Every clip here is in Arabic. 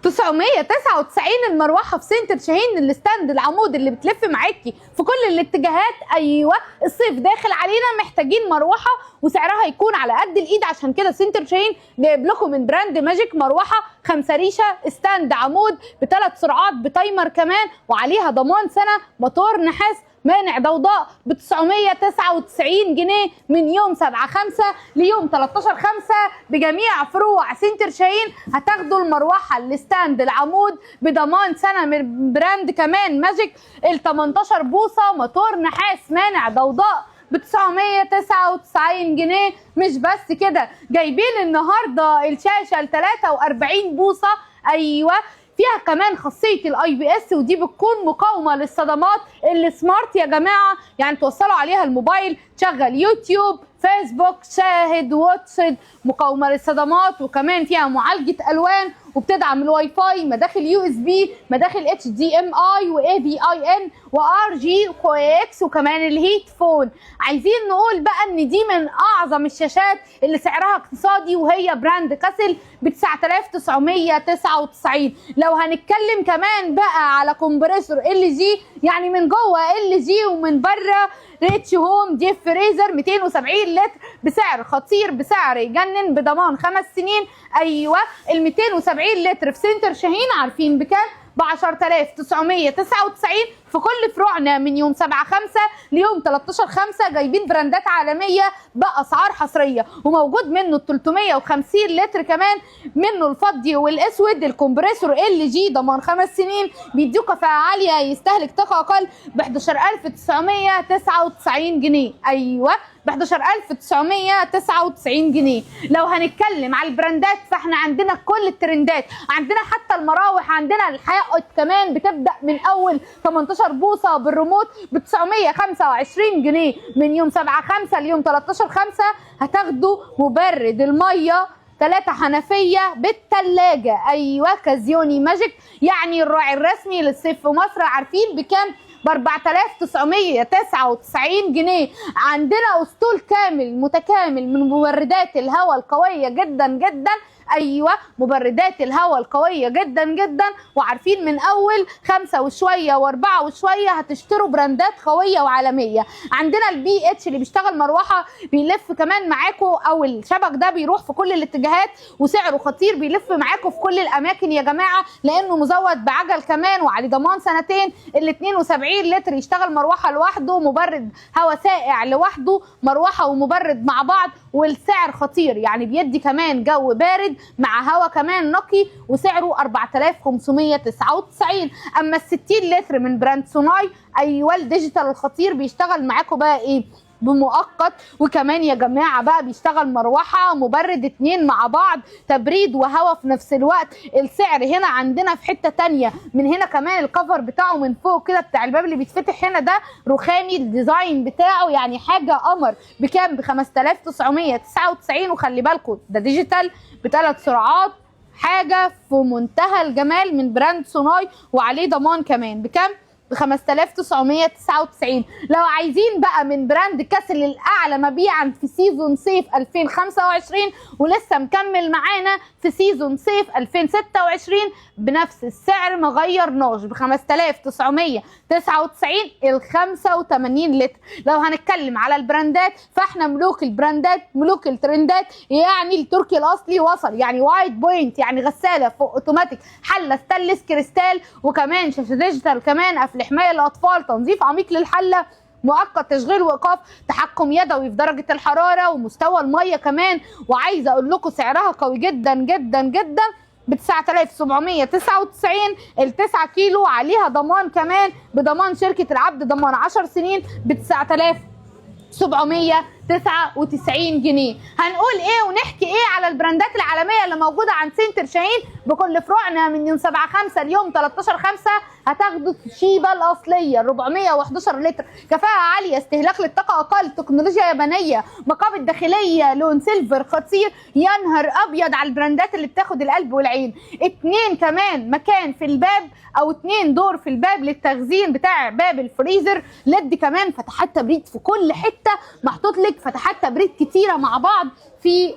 999 المروحه في سنتر شاهين، الستاند العمود اللي بتلف معاكي في كل الاتجاهات. ايوه الصيف داخل علينا، محتاجين مروحه وسعرها يكون على قد الايد، عشان كده سنتر شاهين جايب لكم من براند ماجيك مروحه 5 ريشه ستاند عمود ب3 سرعات بتايمر كمان، وعليها ضمان سنه، موتور نحاس مانع ضوضاء ب 999 جنيه من يوم 7/5 ليوم 13/5 بجميع فروع سنتر شاهين. هتاخدوا المروحه الستاند العمود بضمان سنه من براند كمان ماجيك، ال 18 بوصه موتور نحاس مانع ضوضاء ب 999 جنيه. مش بس كده، جايبين النهارده الشاشه ال 43 بوصه، ايوه فيها كمان خاصيه الاي بي اس، ودي بتكون مقاومه للصدمات. السمارت يا جماعه يعني توصلوا عليها الموبايل، تشغل يوتيوب، فيسبوك، شاهد، واتشد، مقاومه للصدمات، وكمان فيها معالجه الوان، وبتدعم الواي فاي، مداخل يو اس بي، مداخل اتش دي ام اي واي في اي ان وار جي واكس، وكمان الهيت فون. عايزين نقول بقى ان دي من اعظم الشاشات اللي سعرها اقتصادي، وهي براند كاسل ب 9999. لو هنتكلم كمان بقى على كومبريسور ال جي، يعني من جوه ال جي ومن بره ريتش هوم ديب فريزر 270 لتر بسعر خطير، بسعر يجنن، بضمان 5 سنين. ايوه ال 270 لتر في سنتر شاهين عارفين بكام؟ ب 10999 في كل فروعنا من يوم 7/5 ليوم 13/5. جايبين براندات عالميه باسعار حصريه، وموجود منه ال 350 لتر كمان، منه الفضي والاسود. الكمبريسور ال جي ضمان 5 سنين، بيديك كفاءه عاليه، يستهلك طاقه اقل ب 11999 جنيه. ايوه ب 11999 جنيه. لو هنتكلم على البراندات فاحنا عندنا كل الترندات، عندنا حتى المراوح، عندنا الحائط كمان بتبدا من اول 18 بوصه بالريموت ب 925 جنيه. من يوم 7/5 ليوم 13/5 هتاخدوا مبرد الميه 3 حنفيه بالثلاجه، ايوه كازيوني ماجيك، يعني الراعي الرسمي للصيف في مصر. عارفين بكام؟ ب 4999 جنيه. عندنا اسطول كامل متكامل من مبردات الهواء القويه جدا جدا، ايوه مبردات الهواء القويه جدا جدا. وعارفين من اول 5 وشويه و4 وشويه هتشتروا براندات قويه وعالميه. عندنا البي اتش اللي بيشتغل مروحه بيلف كمان معاكم، او الشبك ده بيروح في كل الاتجاهات، وسعره خطير، بيلف معاكم في كل الاماكن يا جماعه، لانه مزود بعجل كمان وعليه ضمان سنتين. ال 72 لتر يشتغل مروحه لوحده، مبرد هواء ساقع لوحده، مروحه ومبرد مع بعض، والسعر خطير، يعني بيدي كمان جو بارد مع هوا كمان نقي، وسعره 4599. اما ال 60 لتر من براند سوناي، ايوه الديجيتال الخطير، بيشتغل معاكم بقى ايه؟ بمؤقت، وكمان يا جماعه بقى بيشتغل مروحه مبرد 2 مع بعض، تبريد وهواء في نفس الوقت. السعر هنا عندنا في حته تانية. من هنا كمان الكفر بتاعه من فوق كده بتاع الباب اللي بيتفتح هنا ده رخامي، الديزاين بتاعه يعني حاجه قمر. بكام؟ ب 5999. وخلي بالكم ده ديجيتال ب3 سرعات، حاجه في منتهى الجمال من براند سوناي، وعليه ضمان كمان. بكام؟ ب 5999. لو عايزين بقى من براند كاسل الاعلى مبيعا في سيزون صيف 2025 ولسه مكمل معانا في سيزون صيف 2026 بنفس السعر ما غيرناش، ب 5999 ال 85 لتر. لو هنتكلم على البراندات فاحنا ملوك البراندات، ملوك الترندات، يعني التركي الاصلي وصل، يعني وايت بوينت، يعني غساله فوق اوتوماتيك، حله ستانلس كريستال، وكمان شاشه ديجيتال، كمان لحمايه الاطفال، تنظيف عميق للحله، مؤقت تشغيل وايقاف، تحكم يدوي في درجه الحراره ومستوى الميه كمان. وعايزه اقول لكم سعرها قوي جدا جدا جدا، ب 9799. ال 9 كيلو عليها ضمان كمان، بضمان شركه العبد، ضمان 10 سنين، ب 9799 جنيه. هنقول ايه ونحكي ايه على البراندات العالميه اللي موجوده عند سنتر شاهين بكل فروعنا من يوم 7/5 ليوم 13/5. هتاخدوا شيبه الاصليه 411 لتر، كفاءه عاليه، استهلاك للطاقه اقل، تكنولوجيا يابانيه، مقابض داخليه، لون سيلفر خطير، يا نهار ابيض على البراندات اللي بتاخد القلب والعين. 2 كمان مكان في الباب، او 2 دور في الباب للتخزين بتاع باب الفريزر، لد كمان فتحات تبريد في كل حته، محطوط لك فتحات تبريد كتيره مع بعض في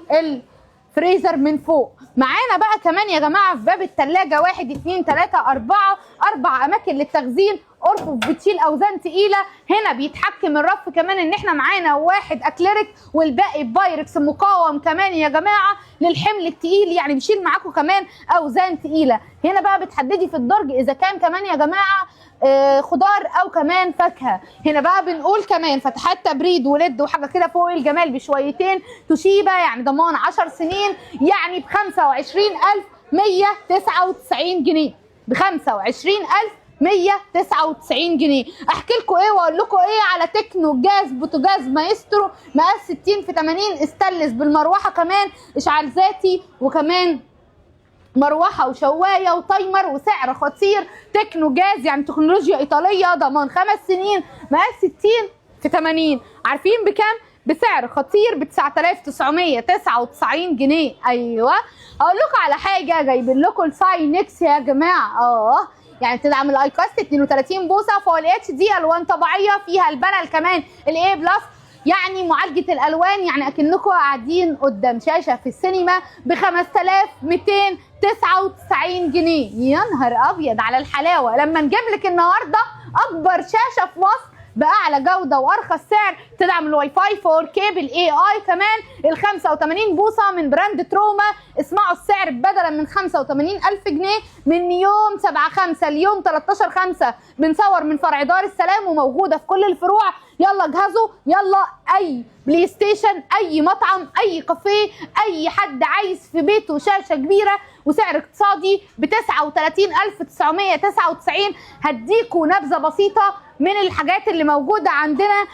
فريزر من فوق. معانا بقى كمان يا جماعه في باب الثلاجه 1 2 3 4 4 اماكن للتخزين، ارفف بتشيل اوزان تقيله. هنا بيتحكم الرف كمان ان احنا معانا واحد اكليريك والباقي بايركس مقاوم كمان يا جماعه للحمل التقيل، يعني بيشيل معاكم كمان اوزان تقيله. هنا بقى بتحددي في الدرج اذا كان كمان يا جماعه خضار او كمان فاكهه. هنا بقى بنقول كمان فتحات تبريد ولد وحاجه كده فوق الجمال بشويتين. توشيبا يعني ضمان 10 سنين، يعني ب 25199 جنيه، ب 25199 جنيه. احكي لكم ايه واقول لكم ايه على تكنو جاز بوتاجاز مايسترو مقاس 60 في 80 استانلس بالمروحه كمان اشعال ذاتي، وكمان مروحه وشوايه وتايمر، وسعر خطير. تكنو جاز يعني تكنولوجيا ايطاليه، ضمان 5 سنين، مقاس 60 في 80. عارفين بكام؟ بسعر خطير ب 9999 جنيه. ايوه اقول لكم على حاجه، جايبين لكم الساينكس يا جماعه يعني تدعم الايكاست 32 بوصه فوق الاتش دي، الوان طبيعيه فيها البانل كمان الاي بلس، يعني معالجه الالوان، يعني اكنكم قاعدين قدام شاشه في السينما ب 5299 جنيه. يا نهار ابيض على الحلاوه لما نجيب لك النهارده اكبر شاشه في مصر باعلى جوده وارخص سعر، تدعم الواي فاي 4K بالاي اي كمان، ال 85 بوصه من براند تروما. اسمعوا السعر بدلا من 85,000 جنيه من يوم 7/5 ليوم 13/5 بنصور من فرع دار السلام وموجوده في كل الفروع. يلا اجهزوا، يلا اي بلاي ستيشن، اي مطعم، اي كافيه، اي حد عايز في بيته شاشه كبيره وسعر اقتصادي ب 39,999. هديكوا نبذه بسيطه من الحاجات اللي موجوده عندنا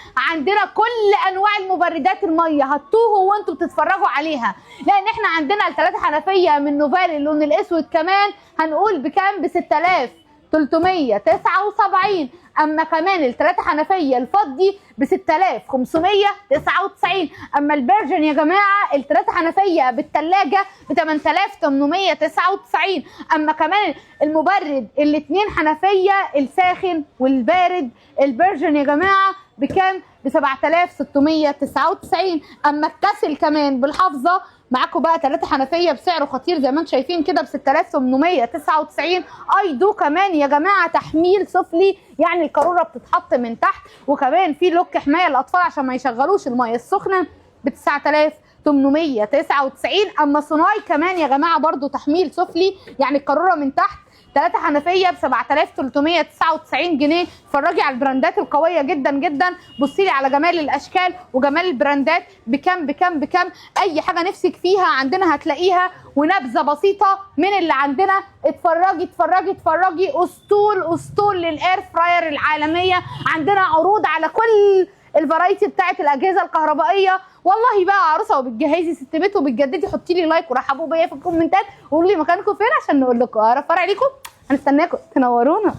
كل انواع المبردات الميه، هتوهوا وانتوا بتتفرجوا عليها، لان احنا عندنا ال3 حنفيه من نوفال اللون الاسود كمان هنقول بكام؟ ب 6379. اما كمان ال3 حنفيه الفضي ب 6599. اما البرجن يا جماعه ال3 حنفيه بالثلاجه ب 8899. اما كمان المبرد ال2 حنفيه الساخن والبارد البرجن يا جماعه بكام؟ ب 7699. اما الكاسل كمان بالحافظه معاكم بقى 3 حنفيه بسعر خطير زي ما انتم شايفين كده ب 6899. ايدو كمان يا جماعه تحميل سفلي، يعني القاروره بتتحط من تحت، وكمان في لوك حمايه للاطفال عشان ما يشغلوش الميه السخنه ب 9899. اما صناي كمان يا جماعه برضو تحميل سفلي، يعني القاروره من تحت، 3 حنفيه ب 7399 جنيه. اتفرجي على البراندات القويه جدا جدا، بصي لي على جمال الاشكال وجمال البراندات بكام. اي حاجه نفسك فيها عندنا هتلاقيها. ونبذه بسيطه من اللي عندنا، اتفرجي. اسطول للاير فراير العالميه، عندنا عروض على كل الفرايتي بتاعت الاجهزه الكهربائيه. والله بقى عروسه وبتجهزي ست بيت وبتجددي، حطي لي لايك ورحبوا بيا في الكومنتات وقولوا لي مكانكم فين عشان نقول لكم اعرف فرع ليكم. هنستناكم تنورونا.